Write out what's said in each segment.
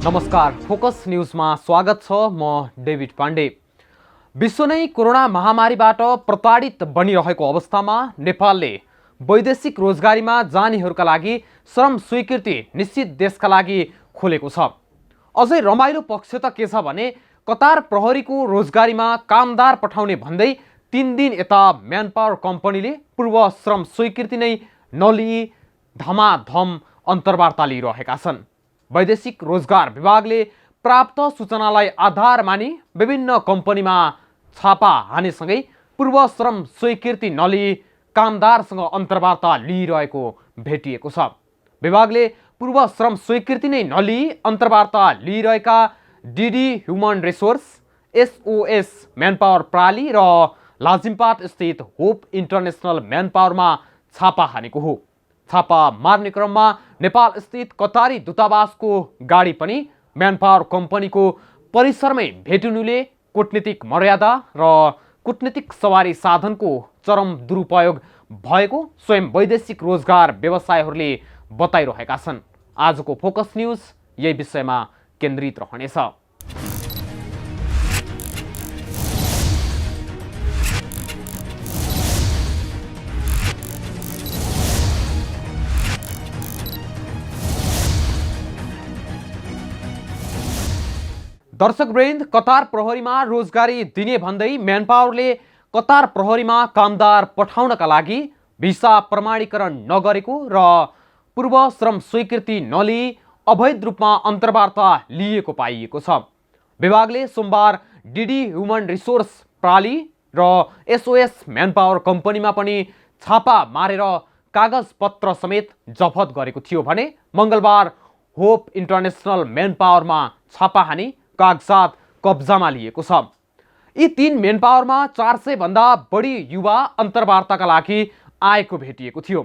नमस्कार, फोकस न्यूजमा स्वागत छ। म डेभिड पाण्डे। विश्व नै कोरोना महामारीबाट प्रताडित बनिरहेको अवस्थामा नेपालले वैदेशिक रोजगारीमा जानेहरूका लागि श्रम स्वीकृति निश्चित देशका लागि खोलेको छ। अझै रमाइलो पक्ष त के छ भने कतार प्रहरीको रोजगारीमा कामदार पठाउने भन्दै 3 दिन यता म्यानपावर कम्पनीले पूर्व श्रम स्वीकृति नै नलिई धमाधम अन्तर्वार्ता लिइरहेका छन्। वैदेशिक रोजगार विभागले प्राप्त सूचनालाई आधार मानी विभिन्न कम्पनीमा छापा हानेसँगै पूर्व श्रम स्वीकृति नलिई कामदारसँग अन्तर्वार्ता लिइरहेको भेटिएको छ। विभागले पूर्व श्रम स्वीकृति नै नलिई अन्तर्वार्ता लिइरहेका DD human resource, SOS manpower प्राली र लाजिमपाट स्थित होप इन्टरनेसनल म्यानपावरमा छापा हानेको हो। छापा मार्ने क्रममा नेपाल स्थित कतारी दूतावासको गाडी पनि म्यानपावर कम्पनीको परिसरमै भेटिनुले कूटनीतिक मर्यादा र कूटनीतिक सवारी साधनको चरम दुरुपयोग भएको स्वयं वैदेशिक रोजगार व्यवसायहरूले बताइरहेका छन्। आजको फोकस न्यूज यही विषयमा केन्द्रित रहनेछ। दर्शकवृन्द, कतार प्रहरीमा रोजगारी दिने भन्दै म्यानपावरले कतार प्रहरीमा कामदार पठाउनका लागि भिसा प्रमाणीकरण नगरेको र पूर्व श्रम स्वीकृति नलिई अवैध रूपमा अन्तर्वार्ता लिएको पाइएको छ। विभागले सोमबार डिडी ह्युमन रिसोर्स प्राली र एसओएस म्यानपावर कम्पनीमा पनि छापा मारेर कागजपत्र समेत जफत गरेको थियो भने मङ्गलबार होप इन्टरनेसनल म्यानपावरमा छापा हानी कागजात कब्जामा लिएको छ। यी 3 म्यानपावरमा 400 भन्दा बढी युवा अन्तर्वार्ताका लागि आएको भेटिएको थियो।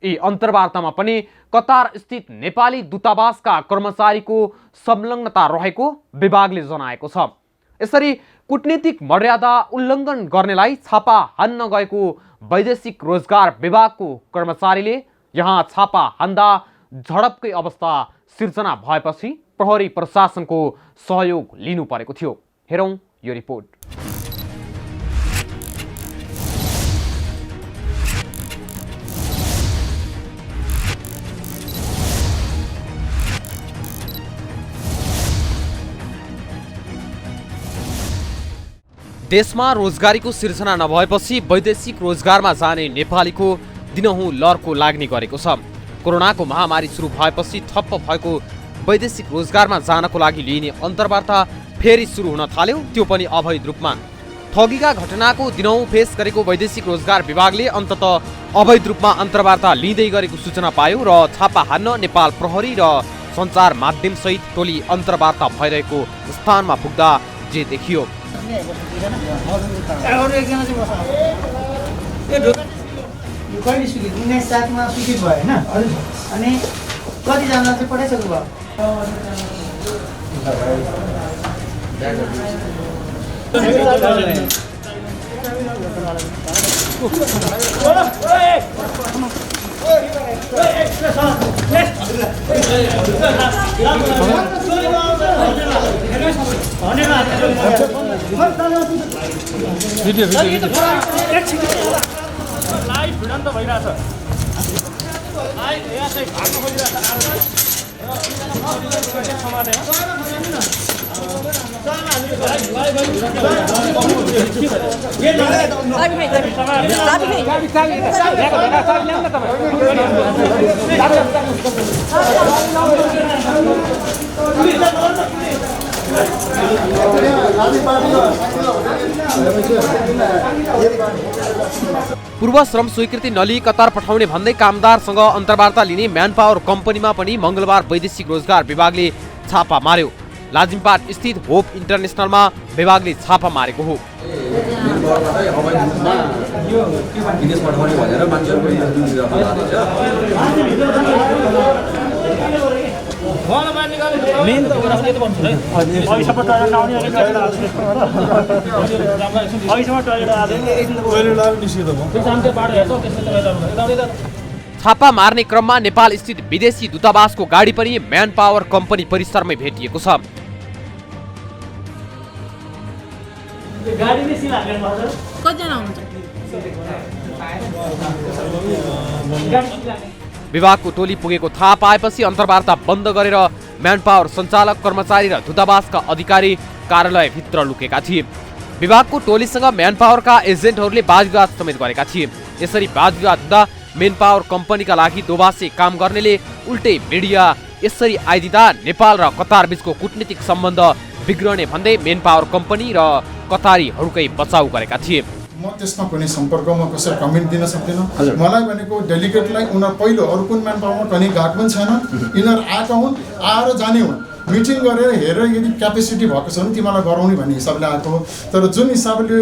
यी अन्तर्वार्तामा पनि कतार स्थित नेपाली दूतावासका कर्मचारीको संलग्नता रहेको विभागले जनाएको छ। यसरी कूटनीतिक मर्यादा उल्लङ्घन गर्नेलाई छापा हान्न गएको वैदेशिक रोजगार विभागको कर्मचारीले यहाँ छापा हान्दा झडपकै अवस्था सिर्जना भएपछि प्रहरी प्रशासनको सहयोग लिनु परेको थियो। हेरौं यो रिपोर्ट। देशमा रोजगारीको सिर्जना नभएपछि वैदेशिक रोजगारमा जाने नेपालीको दिनहुँ लर्को लाग्ने गरेको छ। कोरोनाको महामारी सुरु भएपछि ठप्प भएको वैदेशिक रोजगारमा जानको लागि लिइने अन्तर्वार्ता फेरि सुरु हुन थाल्यो, त्यो पनि अवैध रूपमा। ठगीका घटनाको दिनौं फेस गरेको वैदेशिक रोजगार विभागले अन्ततः अवैध रूपमा अन्तर्वार्ता लिँदै गरेको सूचना पायो र छापा हान्न नेपाल प्रहरी र सञ्चार माध्यम सहित टोली अन्तर्वार्ता भइरहेको स्थानमा पुग्दा जे देखियो। कतिजना चाहिँ पठाइसक्नु भयो? लाइभ भिडियो त भइरहेछ। पूर्व श्रम स्वीकृति नलिई कतार पठाउने भन्दै कामदारसँग अन्तर्वार्ता लिने म्यानपावर कम्पनीमा पनि मङ्गलबार वैदेशिक रोजगार विभागले छापा मार्यो। लाजिमपाट स्थित होप इन्टरनेसनलमा विभागले छापा मारेको हो। मेन त टोइलेट छापा मार्ने क्रममा नेपाल स्थित विदेशी दूतावासको गाडी पनि म्यान पावर कम्पनी परिसरमै भेटिएको छ। गाडी नै सिल हाल्नु भएको छ। कतिजना हुनुहुन्छ? विभागको टोली पुगेको थाहा पाएपछि अन्तर्वार्ता बन्द गरेर म्यान पावर सञ्चालक, कर्मचारी र दूतावासका अधिकारी कार्यालयभित्र लुकेका थिए। विभागको टोलीसँग म्यान पावरका एजेन्टहरूले वादविवाद समेत गरेका थिए। यसरी वादविवाद हुँदा म्यान पावर कम्पनीका लागि दोबासे काम गर्नेले उल्टै मिडिया यसरी आइदिँदा नेपाल र कतार बीचको कूटनीतिक सम्बन्ध बिग्रने भन्दै म्यान पावर कम्पनी र कतारीहरूकै बचाउ गरेका थिए। म त्यसमा कुनै सम्पर्कमा कसै कमेन्ट दिन सक्दिनँ। मलाई भनेको डेलिगेटलाई उनीहरू पहिलो अरू कुन म्यान पावरमा कहीँ गएको पनि छैन। यिनीहरू आएका हुन्, आएर जाने हुन्, मिटिङ गरेर हेरेर यदि क्यापेसिटी भएको छ भने तिमीलाई गराउने भन्ने हिसाबले आएको हो। तर जुन हिसाबले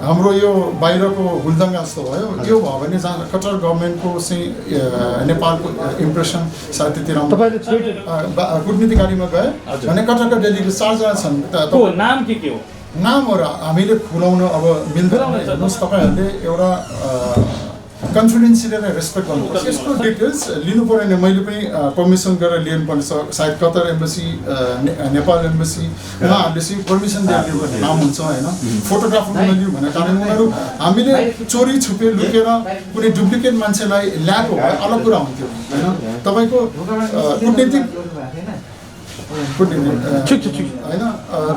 हाम्रो यो बाहिरको हुलदङ्गा जस्तो भयो, त्यो भयो भने कतार गभर्मेन्टको चाहिँ नेपालको इम्प्रेसन सायद त्यति राम्रो। कुटनीतिक गाडीमा गए भने कतारका डेलिगेट 4 जना छन्। नाम के हो? नामहरू हामीले खुलाउन अब मिल्दैन। हेर्नुहोस्, तपाईँहरूले एउटा कन्फिडेन्सियली रेस्पेक्ट गर्नुपर्छ। यसको डिटेल्स लिनु पऱ्यो भने मैले पनि पर्मिसन गरेर लिनुपर्ने छ। सायद कतार एम्बेसी, नेपाल एम्बेसी उहाँहरूले चाहिँ पर्मिसन दिएर लिनुपर्ने नाम हुन्छ होइन। फोटोग्राफर लियो भने कारण उनीहरू हामीले चोरी छुपे लुकेर कुनै डुप्लिकेट मान्छेलाई ल्याएको भए अलग कुरा हुन्थ्यो होइन। तपाईँको कुटनीतिक होइन,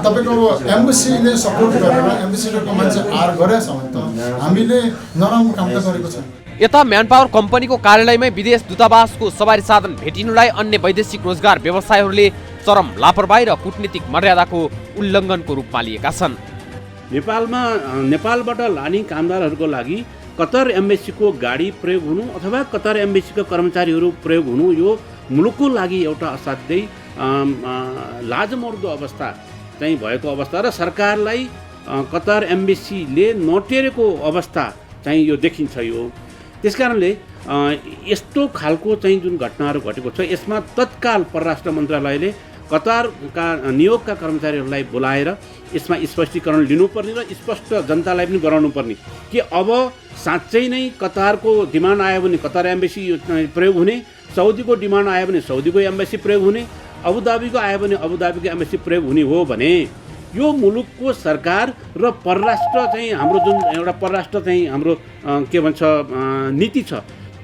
तपाईँको एम्बेसीले सपोर्ट गरेर एम्बेसीको मान्छे आर गरेछ भने त हामीले नराम्रो काम त गरेको छ। यता म्यान पावर कम्पनीको कार्यालयमै विदेश दूतावासको सवारी साधन भेटिनुलाई अन्य वैदेशिक रोजगार व्यवसायहरूले चरम लापरवाही र कूटनीतिक मर्यादाको उल्लङ्घनको रूपमा लिएका छन्। नेपालबाट लाने कामदारहरूको लागि कतार एम्बेसीको गाडी प्रयोग हुनु अथवा कतार एम्बेसीका कर्मचारीहरू प्रयोग हुनु यो मुलुकको लागि एउटा असाध्यै लाजमर्दो अवस्था चाहिँ भएको अवस्था र सरकारलाई कतार एम्बेसीले नटेरेको अवस्था चाहिँ यो देखिन्छ। यो त्यसकारणले यस्तो खालको चाहिँ जुन घटनाहरू घटेको छ यसमा तत्काल परराष्ट्र मन्त्रालयले कतारका नियोगका कर्मचारीहरूलाई बोलाएर यसमा स्पष्टीकरण लिनुपर्ने र स्पष्ट जनतालाई पनि गराउनुपर्ने कि अब साँच्चै नै कतारको डिमान्ड आयो भने कतार एम्बेसी प्रयोग हुने, साउदीको डिमान्ड आयो भने साउदीको एम्बेसी प्रयोग हुने, अबुधाबीको आयो भने अबुधाबीको एम्बेसी प्रयोग हुने हो भने यो मुलुकको सरकार र परराष्ट्र चाहिँ हाम्रो जुन एउटा परराष्ट्र चाहिँ हाम्रो के भन्छ नीति छ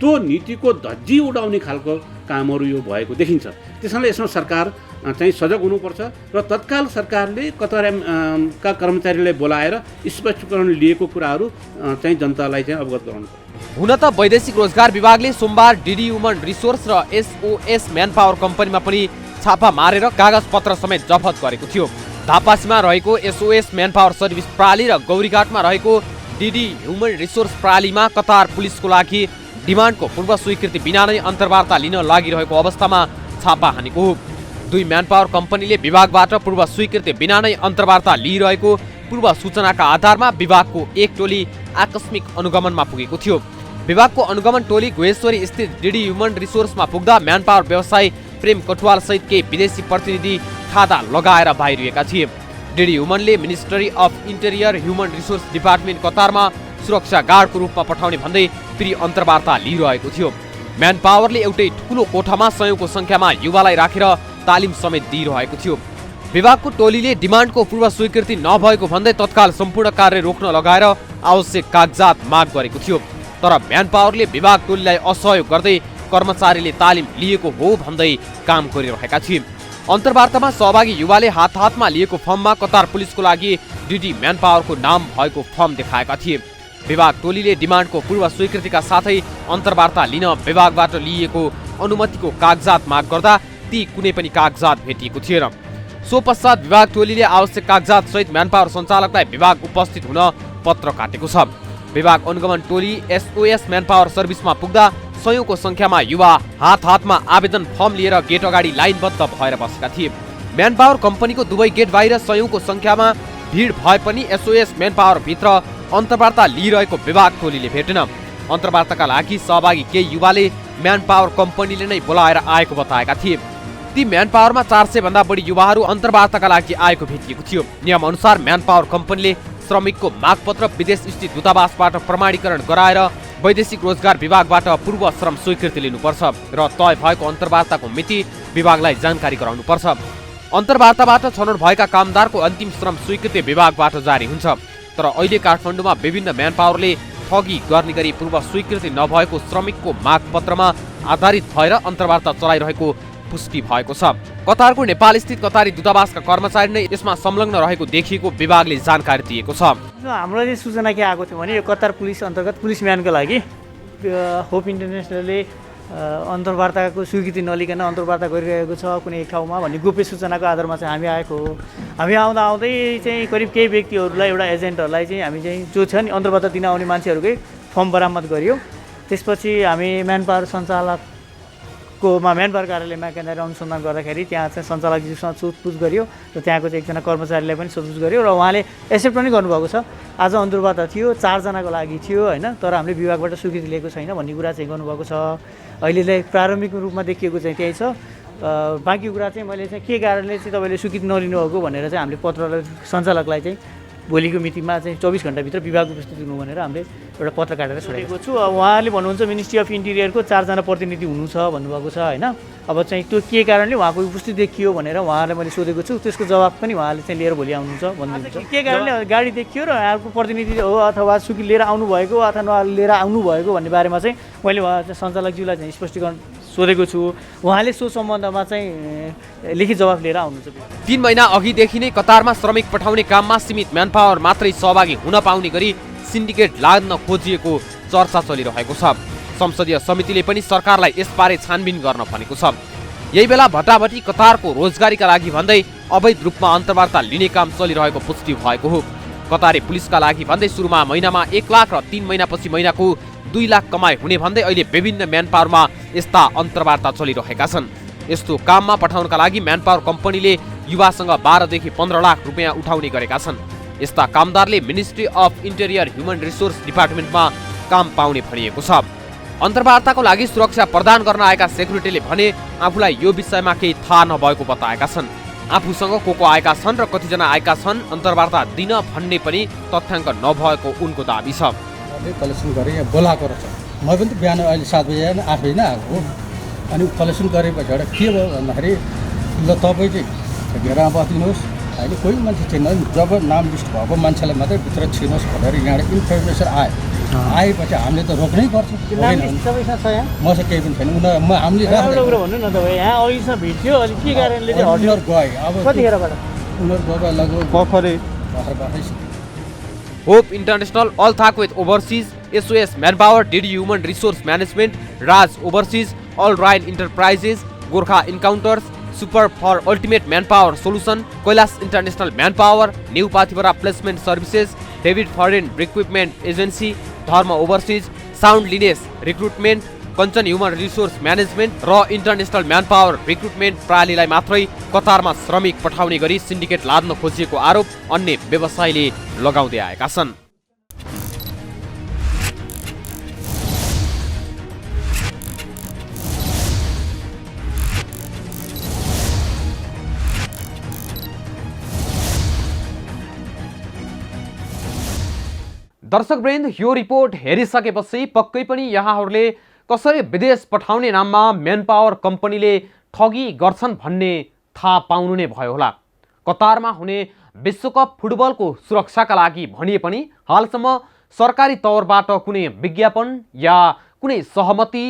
त्यो नीतिको धज्जी उडाउने खालको कामहरू यो भएको देखिन्छ। त्यसैले यसमा सरकार चाहिँ सजग हुनुपर्छ र तत्काल सरकारले कतार का कर्मचारीलाई बोलाएर स्पष्टीकरण लिएको कुराहरू चाहिँ जनतालाई चाहिँ अवगत गराउनुपर्छ। हुन त वैदेशिक रोजगार विभागले सोमबार डिडी ह्युमन रिसोर्स र एसओएस म्यान पावर कम्पनीमा पनि छापा मारेर कागजपत्र समेत जफत गरेको थियो। धापासीमा रहेको एसओएस म्यान पावर सर्भिस प्रणाली र गौरीघाटमा रहेको डिडी ह्युमन रिसोर्स प्रणालीमा कतार पुलिसको लागि डिमान्डको पूर्व स्वीकृति बिना नै अन्तर्वार्ता लिन लागिरहेको अवस्थामा छापा हानेको हो। दुई म्यान पावर कम्पनीले विभागबाट पूर्व स्वीकृति बिना नै अन्तर्वार्ता लिइरहेको पूर्व सूचनाका आधारमा विभागको एक टोली आकस्मिक अनुगमनमा पुगेको थियो। विभागको अनुगमन टोली गुहेश्वरी स्थित डिडी ह्युमन रिसोर्समा पुग्दा म्यान पावर व्यवसायी प्रेम कटवाल सहित केही विदेशी प्रतिनिधि खादा लगाएर बाहिरिएका थिए। डिडी ह्युमनले ministry of interior human resource department कतारमा सुरक्षा गार्डको रूपमा पठाउने भन्दै फेरि अन्तर्वार्ता लिइरहेको थियो। म्यान पावरले एउटै ठूलो कोठामा सयौंको संख्यामा युवालाई राखेर तालिम समेत दिइरहेको थियो। विभागको टोलीले डिमान्डको पूर्व स्वीकृति नभएको भन्दै तत्काल सम्पूर्ण कार्य रोक्न लगाएर आवश्यक कागजात माग गरेको थियो। तर म्यान पावरले विभाग टोलीलाई असहयोग गर्दै कर्मचारीले तालिम लिएको हो भन्दै काम गरिरहेका थिए। अन्तर्वार्तामा सहभागी युवाले हात हातमा लिएको फर्ममा कतार पुलिसको लागि डिडी म्यान पावरको नाम भएको फर्म देखाएका थिए। विभाग टोलीले डिमान्डको पूर्व स्वीकृतिका साथै अन्तर्वार्ता लिन विभागबाट लिएको अनुमतिको कागजात माग गर्दा ती कुनै पनि कागजात भेटिएको थिएन। सो पश्चात विभाग टोलीले आवश्यक कागजात सहित म्यान पावर सञ्चालकलाई विभाग उपस्थित हुन पत्र काटेको छ। विभाग अनुगमन टोली एसओएस म्यान पावर सर्भिसमा पुग्दा सयौंको संख्यामा युवा हात हातमा आवेदन फर्म लिएर गेट अगाडि लाइनबद्ध भएर बसेका थिए। म्यान पावर कम्पनीको दुवै गेट बाहिर सयौंको संख्यामा भिड भए पनि एसओएस म्यान पावर भित्र अन्तर्वार्ता लिइरहेको विभाग टोलीले भेटेन। अन्तर्वार्ताका लागि सहभागी केही युवाले म्यान पावर कम्पनीले नै बोलाएर आएको बताएका थिए। ती म्यान पावरमा 400 भन्दा बढी युवाहरू अन्तर्वार्ताका लागि आएको भेटिएको थियो। नियम अनुसार म्यान पावर कम्पनीले श्रमिकको मागपत्र विदेश स्थित दूतावासबाट प्रमाणीकरण गराएर वैदेशिक रोजगार विभागबाट पूर्व श्रम स्वीकृति लिनुपर्छ र तय भएको अन्तर्वार्ताको मिति विभागलाई जानकारी गराउनुपर्छ। अन्तर्वार्ताबाट छनौट भएका कामदारको अन्तिम श्रम स्वीकृति विभागबाट जारी हुन्छ। तर अहिले काठमाडौँमा विभिन्न म्यान पावरले ठगी गर्ने गरी पूर्व स्वीकृति नभएको श्रमिकको मागपत्रमा आधारित भएर अन्तर्वार्ता चलाइरहेको पुष्टि भएको छ। कतारको नेपालस्थित कतारी दूतावासका कर्मचारी नै यसमा संलग्न रहेको देखिएको विभागले जानकारी दिएको छ। हाम्रो चाहिँ सूचना के आएको थियो भने यो कतार पुलिस अन्तर्गत पुलिस म्यानको लागि होप इन्टरनेसनलले अन्तर्वार्ताको स्वीकृति नलिकन अन्तर्वार्ता गरिरहेको छ कुनै एक ठाउँमा भन्ने गोप्य सूचनाको आधारमा चाहिँ हामी आएको हो। हामी आउँदै चाहिँ करिब केही व्यक्तिहरूलाई एउटा एजेन्टहरूलाई चाहिँ हामी चाहिँ जो छ नि अन्तर्वार्ता दिन आउने मान्छेहरूकै फर्म बरामद गर्यो। त्यसपछि हामी म्यान पावर सञ्चालककोमा म्यान पावर कार्यालयमा केन्द्र अनुसन्धान गर्दाखेरि त्यहाँ चाहिँ सञ्चालकज्यूसँग सोधपुछ गर्यो र त्यहाँको चाहिँ एकजना कर्मचारीलाई पनि सोधपुछ गर्यो र उहाँले एक्सेप्ट पनि गर्नुभएको छ। आज अन्तर्वार्ता थियो, 4 जनाको लागि थियो होइन, तर हामीले विभागबाट स्वीकृति लिएको छैन भन्ने कुरा चाहिँ गर्नुभएको छ। अहिले चाहिँ प्रारम्भिक रूपमा देखिएको चाहिँ त्यही छ। बाँकी कुरा चाहिँ मैले चाहिँ के कारणले चाहिँ तपाईँले स्वीकृति नलिनुभएको भनेर चाहिँ हामीले पत्रलाई सञ्चालकलाई चाहिँ भोलिको मितिमा चाहिँ 24 घण्टाभित्र विभाग उपस्थित हुनु भनेर हामीले एउटा पत्र काटेर छोडेको छु। अब उहाँले भन्नुहुन्छ मिनिस्ट्री अफ इन्टिरियरको 4 जना प्रतिनिधि हुनु छ भन्नुभएको छ होइन। अब चाहिँ त्यो के कारणले उहाँको उपस्थित देखियो भनेर उहाँलाई मैले सोधेको छु। त्यसको जवाब पनि उहाँले चाहिँ लिएर भोलि आउनुहुन्छ भन्नुहुन्छ। के कारणले गाडी देखियो र उहाँको प्रतिनिधि हो अथवा सुकी लिएर आउनुभएको अथवा लिएर आउनुभएको भन्ने बारेमा चाहिँ मैले उहाँ सञ्चालकज्यूलाई चाहिँ स्पष्टीकरण सोधेको छु। उहाँले सो सम्बन्धमा चाहिँ लिखित जवाफ लिएर आउनुहुन्छ। 3 महिना अघिदेखि नै कतारमा श्रमिक पठाउने काममा सीमित म्यान पावर मात्रै सहभागी हुन पाउने गरी सिन्डिकेट लाग्न खोजिएको चर्चा चलिरहेको छ। संसदीय समितिले पनि सरकारलाई यसबारे छानबिन गर्न भनेको छ। यही बेला भटाभटी कतारको रोजगारीका लागि भन्दै अवैध रूपमा अन्तर्वार्ता लिने काम चलिरहेको पुष्टि भएको हो। कतारे पुलिसका लागि भन्दै सुरुमा महिनामा 1 लाख र 3 महिनापछि महिनाको 2 लाख कमाइ हुने भन्दै अहिले विभिन्न म्यान पावरमा यस्ता अन्तर्वार्ता चलिरहेका छन्। यस्तो काममा पठाउनका लागि म्यान पावर कम्पनीले युवासँग 12 देखि 15 लाख रुपियाँ उठाउने गरेका छन्। यस्ता कामदारले ministry of interior human resource डिपार्टमेन्टमा काम पाउने भनिएको छ। अन्तर्वार्ताको लागि सुरक्षा प्रदान गर्न आएका सेक्युरिटीले भने आफूलाई यो विषयमा केही थाहा नभएको बताएका छन्। आफूसँग को आएका छन् र कतिजना आएका छन् अन्तर्वार्ता दिन भन्ने पनि तथ्याङ्क नभएको उनको दाबी छ। कलेक्सन गरेँ यहाँ बोलाएको रहेछ। म पनि त बिहान अहिले 7 बजी आएन 8 बजी नै आएको हो। अनि कलेक्सन गरेपछि एउटा के भयो भन्दाखेरि ल तपाईँ चाहिँ घेरामा बस्दिनुहोस्, अहिले कोही मान्छे छैन, जब नाम लिस्ट भएको मान्छेलाई मात्रै भित्र छिर्नुहोस् भनेर यहाँबाट इन्फर्मेसन आएपछि हामीले त रोक्नै पर्छ। मसँग केही पनि छैन। हामीले भन्नु न तपाईँ यहाँ अघिसम्म भिड्थ्यो अनि के कारणले चाहिँ उनीहरू गए। अब कतिखेरबाट उनीहरू गएको लगभग भर्खरै होप इन्टरनेशनल, अल थाक with overseas, SOS manpower, DD human resource management, Raj overseas, अल royal enterprises, Gorkha encounters, super for ultimate manpower solution, Kailash international manpower, new Pathibhara placement services, David foreign recruitment agency, Dharma overseas, sound lines recruitment, Kanchan human resource management र international manpower recruitment प्रणालीलाई मात्रै कतारमा श्रमिक पठाउने गरी syndicate लाद्न खोजिएको आरोप अन्य व्यवसायीले लगाउँदै आएका छन्। दर्शकवृन्द, यो रिपोर्ट हेरिसकेपछि पक्कै पनि यहाँहरूले कसरी विदेश पठाउने नाममा म्यान पावर कम्पनीले ठगी गर्छन् भन्ने थाहा पाउनु नै भयो होला। कतारमा हुने विश्वकप फुटबलको सुरक्षाका लागि भनिए पनि हालसम्म सरकारी तौरबाट कुनै विज्ञापन या कुनै सहमति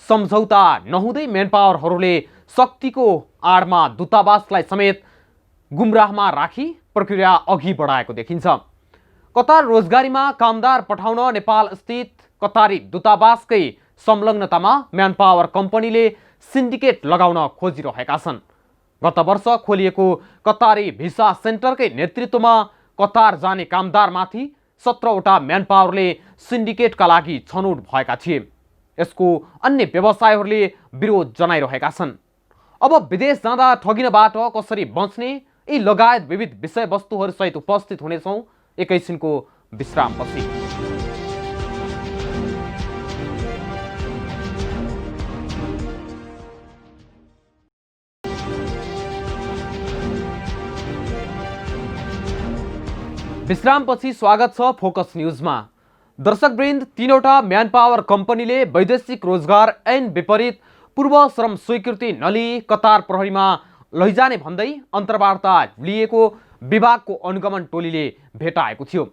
सम्झौता नहुँदै म्यान पावरहरूले शक्तिको आडमा दूतावासलाई समेत गुमराहमा राखी प्रक्रिया अघि बढाएको देखिन्छ। कतार रोजगारीमा कामदार पठाउन नेपाल स्थित कतारी दूतावासकै संलग्नतामा म्यान पावर कम्पनीले सिन्डिकेट लगाउन खोजिरहेका छन्। गत वर्ष खोलिएको कतारी भिसा सेन्टरकै नेतृत्वमा कतार जाने कामदारमाथि 17वटा म्यान पावरले सिन्डिकेटका लागि छनौट भएका थिए। यसको अन्य व्यवसायहरूले विरोध जनाइरहेका छन्। अब विदेश जाँदा ठगिनबाट कसरी बच्ने यी लगायत विविध विषयवस्तुहरूसहित उपस्थित हुनेछौँ एकैछिनको विश्रामपछि। विश्रामपछि स्वागत छ फोकस न्यूजमा। दर्शकवृन्द, 3वटा म्यान पावर कम्पनीले वैदेशिक रोजगार ऐन विपरीत पूर्व श्रम स्वीकृति नलिई कतार प्रहरीमा लैजाने भन्दै अन्तर्वार्ता लिएको विभागको अनुगमन टोलीले भेटाएको थियो।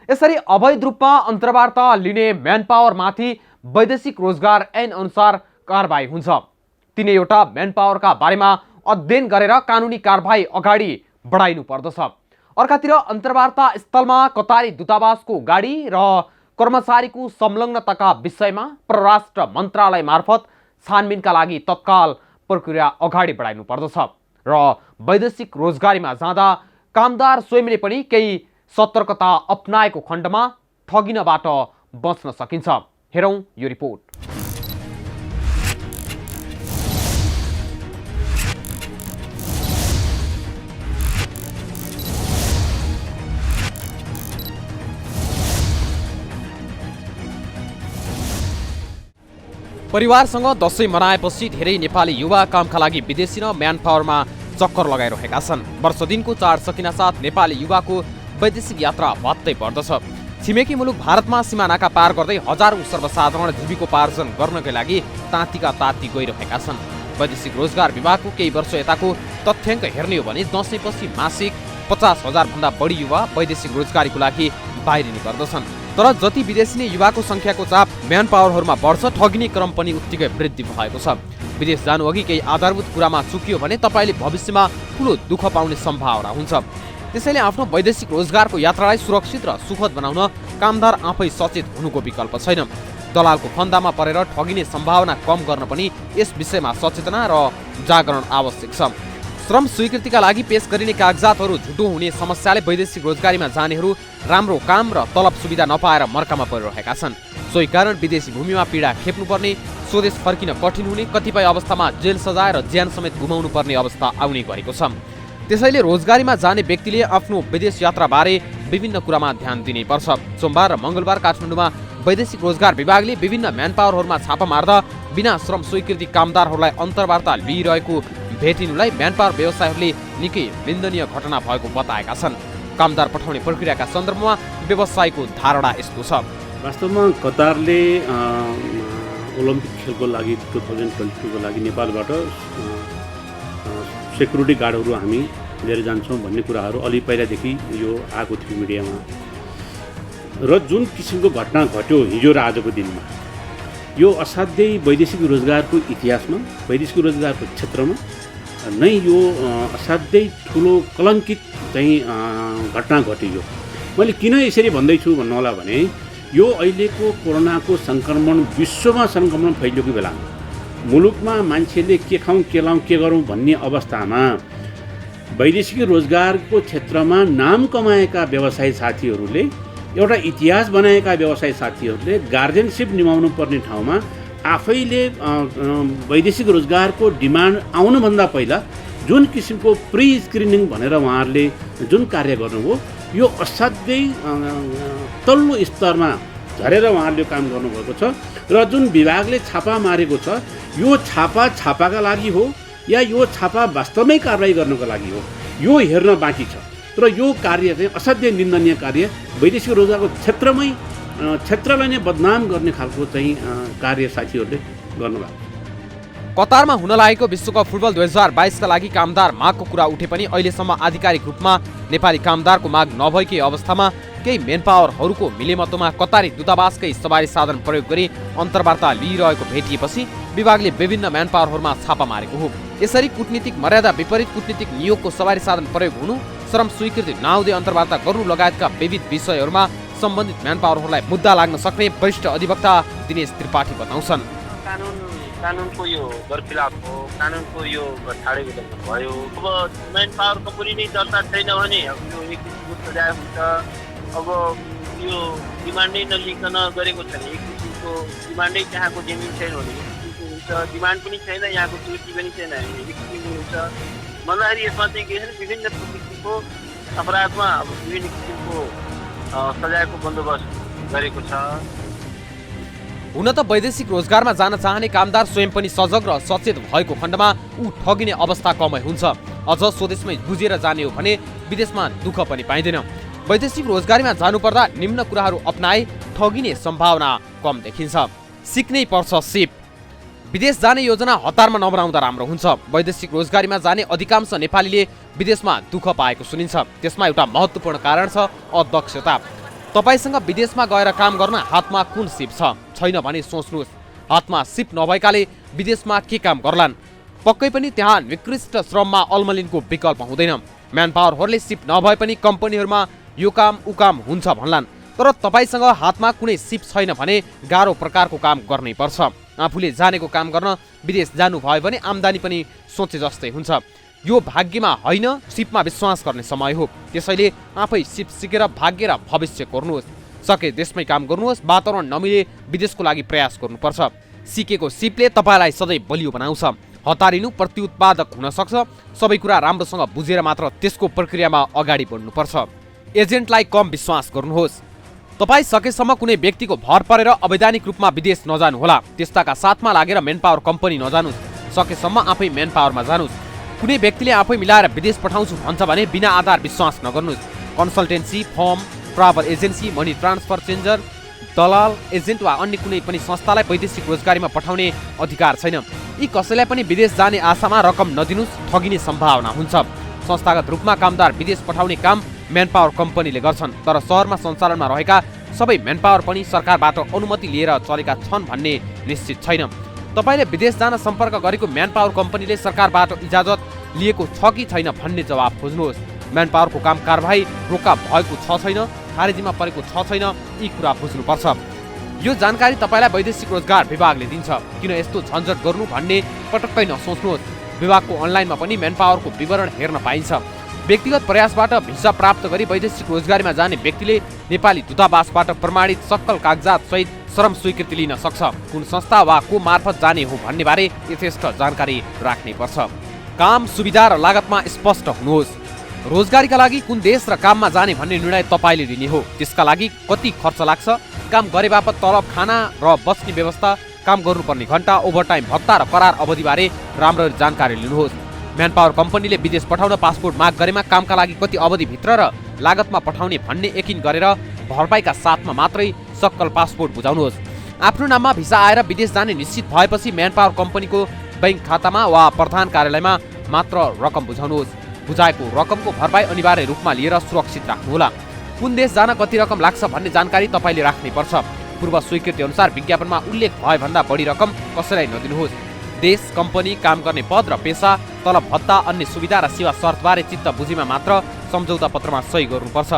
यसरी अवैध रूपमा अन्तर्वार्ता लिने म्यान पावरमाथि वैदेशिक रोजगार ऐन अनुसार कारबाही हुन्छ। तिनैवटा म्यान पावरका बारेमा अध्ययन गरेर कानुनी कारबाही अगाडि बढाइनु पर्दछ। अर्कातिर अन्तर्वार्ता स्थलमा कतारी दूतावासको गाडी र कर्मचारीको संलग्नताका विषयमा परराष्ट्र मन्त्रालय मार्फत छानबिनका लागि तत्काल प्रक्रिया अगाडि बढाइनु पर्दछ र वैदेशिक रोजगारीमा जाँदा कामदार स्वयंले पनि केही सतर्कता अपनाएको खण्डमा ठगिनबाट बच्न सकिन्छ। हेरौँ यो रिपोर्ट। परिवारसँग दशैं मनाएपछि धेरै नेपाली युवा कामका लागि विदेशी र म्यान पावरमा चक्कर लगाइरहेका छन्। वर्ष दिनको चाड सकिनासाथ नेपाली युवाको वैदेशिक यात्रा भत्तै पर्दछ। छिमेकी मुलुक भारतमा सीमानाका पार गर्दै हजारौं सर्वसाधारण जीविकोपार्जन गर्नकै लागि ताँतीका ताँती गइरहेका छन्। वैदेशिक रोजगार विभागको केही वर्ष यताको तथ्याङ्क हेर्ने हो भने दशैंपछि मासिक 50,000 भन्दा बढी युवा वैदेशिक रोजगारीको लागि बाहिरिने गर्दछन्। तर जति विदेशी नै युवाको संख्याको चाप म्यान पावरहरूमा बढ्छ, ठगिने क्रम पनि उत्तिकै वृद्धि भएको छ। विदेश जानु अघि केही आधारभूत कुरामा चुकियो भने तपाईले भविष्यमा ठूलो दुःख पाउने सम्भावना हुन्छ। त्यसैले आफ्नो वैदेशिक रोजगारको यात्रालाई सुरक्षित र सुखद बनाउन कामदार आफै सचेत हुनुको विकल्प छैन। दलालको फन्दामा परेर ठगिने सम्भावना कम गर्न पनि यस विषयमा सचेतना र जागरण आवश्यक छ। श्रम स्वीकृतिका लागि पेश गरिने कागजातहरू झुटो हुने समस्याले वैदेशिक रोजगारीमा जानेहरू राम्रो काम र तलब सुविधा नपाएर मर्कामा परिरहेका छन्। सोही कारण विदेशी भूमिमा पीडा खेप्नुपर्ने, स्वदेश फर्किन कठिन हुने, कतिपय अवस्थामा जेल सजाय र ज्यान समेत गुमाउनु पर्ने अवस्था आउने गरेको छ। त्यसैले रोजगारीमा जाने व्यक्तिले आफ्नो विदेश यात्राबारे विभिन्न कुरामा ध्यान दिनुपर्छ। सोमबार र मङ्गलबार काठमाडौँमा वैदेशिक रोजगार विभागले विभिन्न म्यान पावरहरूमा छापा मार्दा बिना श्रम स्वीकृति कामदारहरूलाई अन्तर्वार्ता लिइरहेको भेटिनुलाई म्यान पावर व्यवसायीहरूले निकै निन्दनीय घटना भएको बताएका छन्। कामदार पठाउने प्रक्रियाका सन्दर्भमा व्यवसायीको धारणा यस्तो छ। वास्तवमा कतारले ओलम्पिक खेलको लागि 2022 को लागि नेपालबाट सेक्युरिटी गार्डहरू हामी लिएर जान्छौँ भन्ने कुराहरू अलि पहिलादेखि यो आएको थियो मिडियामा। र जुन किसिमको घटना घट्यो हिजो र आजको दिनमा, यो असाध्यै वैदेशिक रोजगारको इतिहासमा, वैदेशिक रोजगारको क्षेत्रमा नै यो असाध्यै ठुलो कलङ्कित चाहिँ घटना घट्यो। मैले किन यसरी भन्दैछु भन्नु होला भने यो अहिलेको कोरोनाको सङ्क्रमण विश्वमा सङ्क्रमण फैलिएको बेलामा मुलुकमा मान्छेले के खाउँ के लाउँ के गरौँ भन्ने अवस्थामा वैदेशिक रोजगारको क्षेत्रमा नाम कमाएका व्यवसायी साथीहरूले, एउटा इतिहास बनाएका व्यवसायी साथीहरूले गार्जियनसिप निभाउनु पर्ने ठाउँमा आफैले वैदेशिक रोजगारको डिमान्ड आउनुभन्दा पहिला जुन किसिमको प्री स्क्रिनिङ भनेर उहाँहरूले जुन कार्य गर्नुभयो, यो असाध्यै तल्लो स्तरमा झरेर उहाँहरूले काम गर्नुभएको छ। र जुन विभागले छापा मारेको छ, यो छापाका लागि हो या यो छापा वास्तवमै कारबाही गर्नको लागि हो, यो हेर्न बाँकी छ। तर यो कार्य चाहिँ असाध्यै निन्दनीय कार्य, वैदेशिक रोजगारको क्षेत्रलाई नै बदनाम गर्ने खालको चाहिँ कार्य साथीहरूले गर्नुभएको। कतारमा हुन लागेको विश्वकप फुटबल 2022 का लागि कामदार मागको कुरा उठे पनि अहिलेसम्म आधिकारिक रूपमा नेपाली कामदारको माग नभएकै अवस्थामा केही मेन पावरहरूको मिलेमतोमा कतारी दूतावासकै सवारी साधन प्रयोग गरी अन्तर्वार्ता लिइरहेको भेटिएपछि विभागले विभिन्न म्यान पावरहरूमा छापा मारेको हो। यसरी कूटनीतिक मर्यादा विपरीत कूटनीतिक नियोगको सवारी साधन प्रयोग हुनु, श्रम स्वीकृति नआउँदै अन्तर्वार्ता गर्नु लगायतका विविध विषयहरूमा सम्बन्धित म्यान पावरहरूलाई मुद्दा लाग्न सक्ने वरिष्ठ अधिवक्ता दिनेश त्रिपाठी बताउँछन्। कानुनको यो बरखिलाफ हो, कानुनको यो ठाडै उल्लङ्घन भयो। अब म्यान पावर कम्पनी नै दर्ता छैन भने अब यो एक किसिमको सजाय हुन्छ। अब यो डिमान्डै नलिकन गरेको छ भने एक किसिमको डिमान्डै त्यहाँको जमिन छैन भने एक किसिमको हुन्छ, डिमान्ड पनि छैन, यहाँको स्वीकृति पनि छैन भने एक किसिमको हुन्छ। भन्दाखेरि यसमा चाहिँ के छ, विभिन्न किसिमको अपराधमा अब विभिन्न किसिमको सजायको बन्दोबस्त गरेको छ। हुन त वैदेशिक रोजगारमा जान चाहने कामदार स्वयं पनि सजग र सचेत भएको खण्डमा ऊ ठगिने अवस्था कमै हुन्छ। अझ स्वदेशमै बुझेर जाने हो भने विदेशमा दुःख पनि पाइँदैन। वैदेशिक रोजगारीमा जानुपर्दा निम्न कुराहरू अपनाए ठगिने सम्भावना कम देखिन्छ। सिक्नै पर्छ सिप। विदेश जाने योजना हतारमा नबनाउँदा राम्रो हुन्छ। वैदेशिक रोजगारीमा जाने अधिकांश नेपालीले विदेशमा दुःख पाएको सुनिन्छ। त्यसमा एउटा महत्त्वपूर्ण कारण छ अदक्षता। तपाईसँग विदेशमा गएर काम गर्न हातमा कुन सिप छ? छैन भने सोच्नुहोस्। हातमा सिप नभएकाले विदेशमा के काम गर्लान्? पक्कै पनि त्यहाँ निकृष्ट श्रममा अल्मलिनको विकल्प हुँदैन। म्यान पावरहरूले सिप नभए पनि कम्पनीहरूमा यो काम उ काम हुन्छ भन्लान्। तर तपाईसँग हातमा कुनै सिप छैन भने गाह्रो प्रकारको काम गर्नै पर्छ। आफूले जानेको काम गर्न विदेश जानु भयो भने आम्दानी पनि सोचे जस्तै हुन्छ। यो भाग्यमा होइन, सिपमा विश्वास गर्ने समय हो। त्यसैले आफै सिप सिकेर भाग्य र भविष्य कोर्नुहोस्। सके देशमै काम गर्नुहोस्। वातावरण नमिले विदेशको लागि प्रयास गर्नुपर्छ। सिकेको सिपले तपाईँलाई सधैँ बलियो बनाउँछ। हतारिनु प्रत्युत्पादक हुन सक्छ। सबै कुरा राम्रोसँग बुझेर मात्र त्यसको प्रक्रियामा अगाडि बढ्नुपर्छ। एजेन्टलाई कम विश्वास गर्नुहोस्। तपाईँ सकेसम्म कुनै व्यक्तिको भर परेर अवैधानिक रूपमा विदेश नजानुहोला। त्यस्ताका साथमा लागेर म्यानपावर कम्पनी नजानुस्। सकेसम्म आफै म्यानपावरमा जानुस्। कुनै व्यक्तिले आफै मिलाएर विदेश पठाउँछु भन्छ भने बिना आधार विश्वास नगर्नुहोस्। Consultancy form, travel agency, money transfer changer, दलाल, एजेन्ट वा अन्य कुनै पनि संस्थालाई वैदेशिक रोजगारीमा पठाउने अधिकार छैन। यी कसैलाई पनि विदेश जाने आशामा रकम नदिनुस्। ठगिने सम्भावना हुन्छ। संस्थागत रूपमा कामदार विदेश पठाउने काम म्यानपावर कम्पनीले गर्छन्। तर शहरमा सञ्चालनमा रहेका सबै म्यानपावर पनि सरकारबाट अनुमति लिएर चलेका छन् भन्ने निश्चित छैन। तपाईँले विदेश जान सम्पर्क गरेको म्यानपावर कम्पनीले सरकारबाट इजाजत लिएको छ कि छैन भन्ने जवाब खोज्नुहोस्। म्यानपावरको काम कारबाही रोका भएको छ छैन, खारेजीमा परेको छ छैन, यी कुरा बुझ्नुपर्छ। यो जानकारी तपाईँलाई वैदेशिक रोजगार विभागले दिन्छ। किन यस्तो झन्झट गर्नु भन्ने पटक्कै नसोच्नुहोस्। विभागको अनलाइनमा पनि म्यानपावरको विवरण हेर्न पाइन्छ। व्यक्तिगत प्रयासबाट भिसा प्राप्त गरी वैदेशिक रोजगारीमा जाने व्यक्तिले नेपाली दूतावासबाट प्रमाणित सक्कल कागजात सहित श्रम स्वीकृति लिन सक्छ। कुन संस्था वा को मार्फत जाने हो भन्ने बारे यथेष्ट जानकारी राख्नै पर्छ। काम, सुविधा र लागतमा स्पष्ट हुनुहोस्। रोजगारीका लागि कुन देश र काममा जाने भन्ने निर्णय तपाईँले लिने हो। त्यसका लागि कति खर्च लाग्छ, काम गरे बापत तलब, खाना र बस्ने व्यवस्था, काम गर्नुपर्ने घण्टा, ओभरटाइम भत्ता र करार अवधिबारे राम्ररी जानकारी लिनुहोस्। म्यानपावर कम्पनीले विदेश पठाउन पासपोर्ट माग गरेमा कामका लागि कति अवधिभित्र र लागतमा पठाउने भन्ने यकिन गरेर भरपाईका साथमा मात्रै सक्कल पासपोर्ट बुझाउनुहोस्। आफ्नो नाममा भिसा आएर विदेश जाने निश्चित भएपछि म्यानपावर कम्पनीको बैंक खातामा वा प्रधान कार्यालयमा मात्र रकम बुझाउनुहोस्। बुझाएको रकमको भरपाई अनिवार्य रूपमा लिएर सुरक्षित राख्नुहोला। कुन देश जान कति रकम लाग्छ भन्ने जानकारी तपाईँले राख्नै पर्छ। पूर्व स्वीकृति अनुसार विज्ञापनमा उल्लेख भएभन्दा बढी रकम कसैलाई नदिनुहोस्। देश, कम्पनी, काम गर्ने पद र पेसा, तलब भत्ता, अन्य सुविधा र सेवा शर्तबारे चित्त बुझेमा मात्र सम्झौता पत्रमा सही गर्नुपर्छ।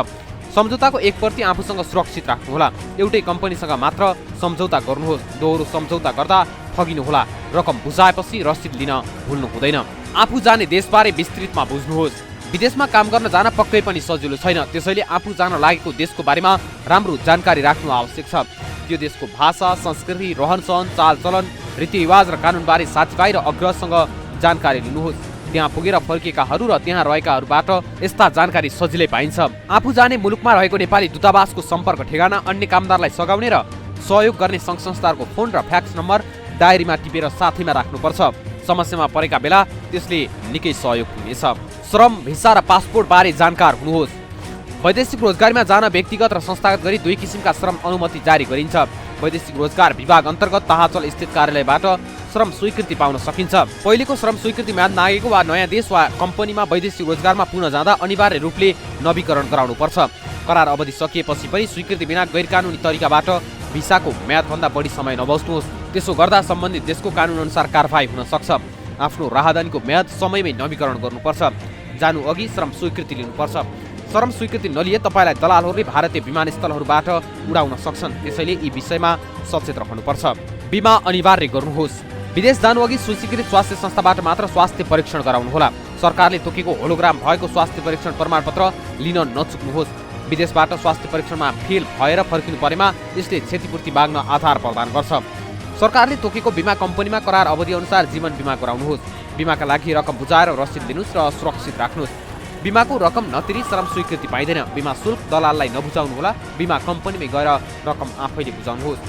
सम्झौताको एक प्रति आफूसँग सुरक्षित राख्नुहोला। एउटै कम्पनीसँग मात्र सम्झौता गर्नुहोस्। दोहोरो सम्झौता गर्दा ठगिनुहोला। रकम बुझाएपछि रसिद लिन भुल्नु हुँदैन। आफू जाने देशबारे विस्तृतमा बुझ्नुहोस्। विदेशमा काम गर्न जान पक्कै पनि सजिलो छैन। त्यसैले आफू जान लागेको देशको बारेमा राम्रो जानकारी राख्नु आवश्यक छ। त्यो देशको भाषा, संस्कृति, रहनसहन, चालचलन, रीतिरिवाज र कानुनबारे साथीभाइ र अग्रजसँग जानकारी लिनुहोस्। त्यहाँ पुगेर फर्किएकाहरू र त्यहाँ रहेकाहरूबाट यस्ता जानकारी सजिलै पाइन्छ। आफू जाने मुलुकमा रहेको नेपाली दूतावासको सम्पर्क ठेगाना, अन्य कामदारलाई सघाउने र सहयोग गर्ने सङ्घ संस्थाहरूको फोन र फ्याक्स नम्बर डायरीमा टिपेर साथीमा राख्नुपर्छ। समस्यामा परेका बेला त्यसले निकै सहयोग पुग्नेछ। श्रम, भिसा र पासपोर्ट बारे जानकार हुनुहोस्। वैदेशिक रोजगारीमा जान व्यक्तिगत र संस्थागत गरी दुई किसिमका श्रम अनुमति जारी गरिन्छ। वैदेशिक रोजगार विभाग अन्तर्गत ताहाचल स्थित कार्यालयबाट श्रम स्वीकृति पाउन सकिन्छ। पहिलेको श्रम स्वीकृति म्याद नागेको वा नयाँ देश वा कम्पनीमा वैदेशिक रोजगारमा पुग्न जाँदा अनिवार्य रूपले नवीकरण गराउनुपर्छ। करार अवधि सकिएपछि पनि स्वीकृति बिना गैरकानुनी तरिकाबाट भिसाको म्यादभन्दा बढी समय नबस्नुहोस्। त्यसो गर्दा सम्बन्धित देशको कानुन अनुसार कारबाही हुन सक्छ। आफ्नो राहदानीको म्याद समयमै नवीकरण गर्नुपर्छ। जानु अघि श्रम स्वीकृति लिनुपर्छ। श्रम स्वीकृति नलिए तपाईँलाई दलालहरूले भारतीय विमानस्थलहरूबाट उडाउन सक्छन्। त्यसैले यी विषयमा सचेत रहनुपर्छ। बिमा अनिवार्य गर्नुहोस्। विदेश जानु अघि स्वीकृत स्वास्थ्य संस्थाबाट मात्र स्वास्थ्य परीक्षण गराउनुहोला। सरकारले तोकेको होलोग्राम भएको स्वास्थ्य परीक्षण प्रमाणपत्र लिन नचुक्नुहोस्। विदेशबाट स्वास्थ्य परीक्षणमा फेल भएर फर्किनु परेमा यसले क्षतिपूर्ति माग्न आधार प्रदान गर्छ। सरकारले तोकेको बिमा कम्पनीमा करार अवधि अनुसार जीवन बिमा गराउनुहोस्। बिमाका लागि रकम बुझाएर रसिद दिनुहोस् र सुरक्षित राख्नुहोस्। बिमाको रकम नतिरी श्रम स्वीकृति पाइँदैन। बिमा शुल्क दलाललाई नबुझाउनुहोला। बिमा कम्पनीमै गएर रकम आफैले बुझाउनुहोस्।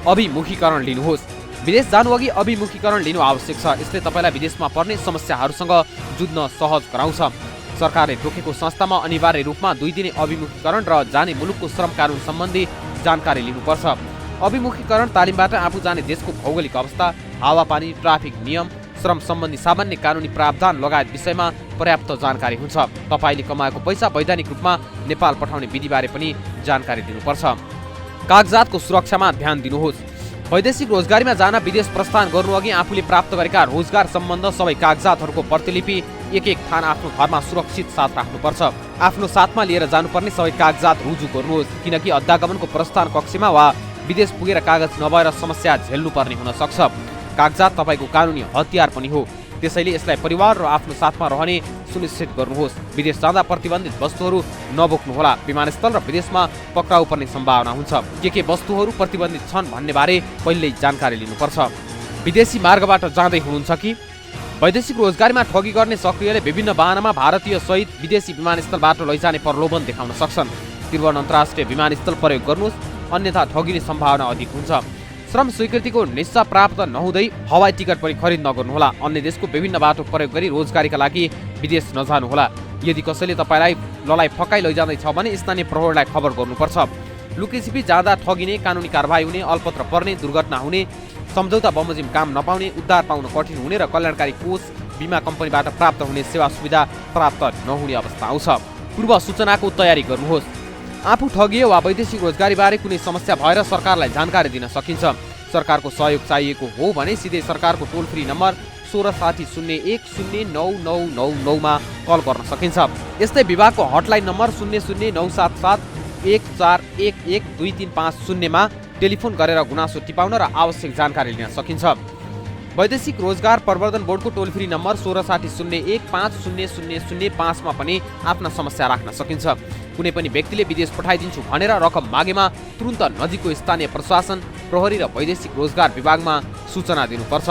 अभिमुखीकरण लिनुहोस्। विदेश जानु अघि अभिमुखीकरण लिनु आवश्यक छ। यसले तपाईँलाई विदेशमा पर्ने समस्याहरूसँग जुझ्न सहज गराउँछ। सरकारले तोकेको संस्थामा अनिवार्य रूपमा 2 दिने अभिमुखीकरण र जाने मुलुकको श्रम कानुन सम्बन्धी जानकारी लिनुपर्छ। अभिमुखीकरण तालिमबाट आफू जाने देशको भौगोलिक अवस्था, हावापानी, ट्राफिक नियम, श्रम सम्बन्धी सामान्य कानुनी प्रावधान लगायत विषयमा पर्याप्त जानकारी हुन्छ। तपाईले कमाएको पैसा वैधानिक रूपमा नेपाल पठाउने विधिबारे पनि जानकारी दिनुपर्छ। कागजातको सुरक्षामा ध्यान दिनुहोस्। वैदेशिक रोजगारीमा जान विदेश प्रस्थान गर्नुअघि आफूले प्राप्त गरेका रोजगार सम्बन्ध सबै कागजातहरूको प्रतिलिपि एक थान आफ्नो घरमा सुरक्षित साथ राख्नुपर्छ। आफ्नो साथमा लिएर जानुपर्ने सबै कागजात रुजु गर्नुहोस्, किनकि अध्यागमनको प्रस्थान कक्षमा वा विदेश पुगेर कागज नभएर समस्या झेल्नुपर्ने हुन सक्छ। कागजात तपाईँको कानुनी हतियार पनि हो, त्यसैले यसलाई परिवार र आफ्नो साथमा रहने सुनिश्चित गर्नुहोस्। विदेश जाँदा प्रतिबन्धित वस्तुहरू नबोक्नुहोला। विमानस्थल र विदेशमा पक्राउ पर्ने सम्भावना हुन्छ। के वस्तुहरू प्रतिबन्धित छन् भन्ने बारे पहिल्यै जानकारी लिनुपर्छ। विदेशी मार्गबाट जाँदै हुनुहुन्छ कि? वैदेशिक रोजगारीमा ठगी गर्ने सक्रियले विभिन्न वाहनामा भारतीय सहित विदेशी विमानस्थलबाट लैजाने प्रलोभन देखाउन सक्छन्। त्रिभुवन अन्तर्राष्ट्रिय विमानस्थल प्रयोग गर्नुहोस्, अन्यथा ठगिने सम्भावना अधिक हुन्छ। श्रम स्वीकृतिको निस्सा प्राप्त नहुँदै हवाई टिकट पनि खरिद नगर्नुहोला। अन्य देशको विभिन्न बाटो प्रयोग गरी रोजगारीका लागि विदेश नजानुहोला। यदि कसैले तपाईँलाई ललाई फकाइ लैजाँदैछ भने स्थानीय प्रहरीलाई खबर गर्नुपर्छ। लुकीछिपी जाँदा ठगिने, कानुनी कारबाही हुने, अल्पत्र पर्ने, दुर्घटना हुने, सम्झौता बमोजिम काम नपाउने, उद्धार पाउन कठिन हुने र कल्याणकारी कोष बिमा कम्पनीबाट प्राप्त हुने सेवा सुविधा प्राप्त नहुने अवस्था आउँछ। पूर्व सूचनाको तयारी गर्नुहोस्। आफू ठगिए वा वैदेशिक रोजगारीबारे कुनै समस्या भएर सरकारलाई जानकारी दिन सकिन्छ। सरकारको सहयोग चाहिएको हो भने सिधै सरकारको टोल फ्री नम्बर 1660109999 मा कल गर्न सकिन्छ। यस्तै विभागको हटलाइन नम्बर 009771411235 मा टेलिफोन गरेर गुनासो टिपाउन र आवश्यक जानकारी लिन सकिन्छ। वैदेशिक रोजगार प्रवर्धन बोर्डको टोल फ्री नम्बर 1660150005 मा पनि आफ्ना समस्या राख्न सकिन्छ। कुनै पनि व्यक्तिले विदेश पठाइदिन्छु भनेर रकम मागेमा तुरुन्त नजिकको स्थानीय प्रशासन, प्रहरी र वैदेशिक रोजगार विभागमा सूचना दिनुपर्छ।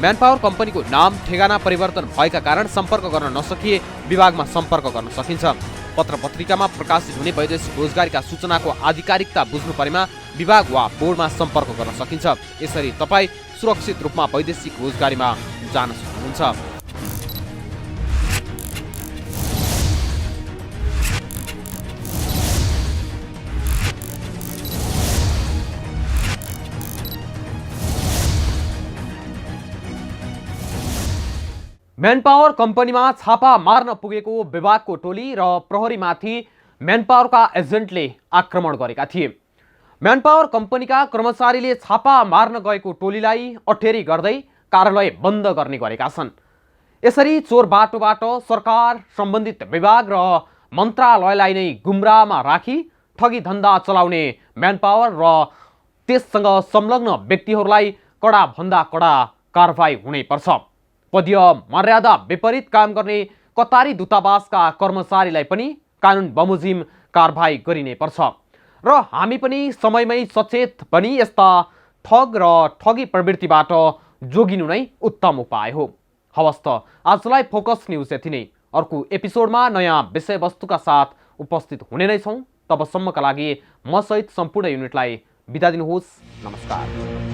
म्यानपावर कम्पनीको नाम, ठेगाना परिवर्तन भएका कारण सम्पर्क गर्न नसकिए विभागमा सम्पर्क गर्न सकिन्छ। पत्र पत्रिकामा प्रकाशित हुने वैदेशिक रोजगारीका सूचनाको आधिकारिकता बुझ्नु परेमा विभाग वा बोर्डमा सम्पर्क गर्न सकिन्छ। यसरी तपाईँ सुरक्षित रूपमा वैदेशिक रोजगारीमा जान सक्नुहुन्छ। म्यानपावर कम्पनीमा छापा मार्न पुगेको विभागको टोली र प्रहरीमाथि म्यानपावरका एजेन्टले आक्रमण गरेका थिए। म्यानपावर कम्पनीका कर्मचारीले छापा मार्न गएको टोलीलाई अठेरी गर्दै कार्यालय बन्द गर्ने गरेका छन्। यसरी चोर बाटोबाट सरकार, सम्बन्धित विभाग र मन्त्रालयलाई नै गुमराहमा राखी ठगी धन्दा चलाउने म्यानपावर र त्यससँग संलग्न व्यक्तिहरूलाई कडा भन्दा कडा कारबाही हुनै पर्छ। पदीय मर्यादा विपरीत काम गर्ने कतारी दूतावासका कर्मचारीलाई पनि कानुन बमोजिम कारबाही गरिनै पर्छ र हामी पनि समयमै सचेत बनी यस्ता ठग र ठगी प्रवृत्तिबाट जोगिनु नै उत्तम उपाय हो। हवस् त आजलाई फोकस न्यूज यति नै। अर्को एपिसोडमा नयाँ विषयवस्तुका साथ उपस्थित हुने नै छौँ। तबसम्मका लागि म सहित सम्पूर्ण युनिटलाई बिदा दिनुहोस्। नमस्कार।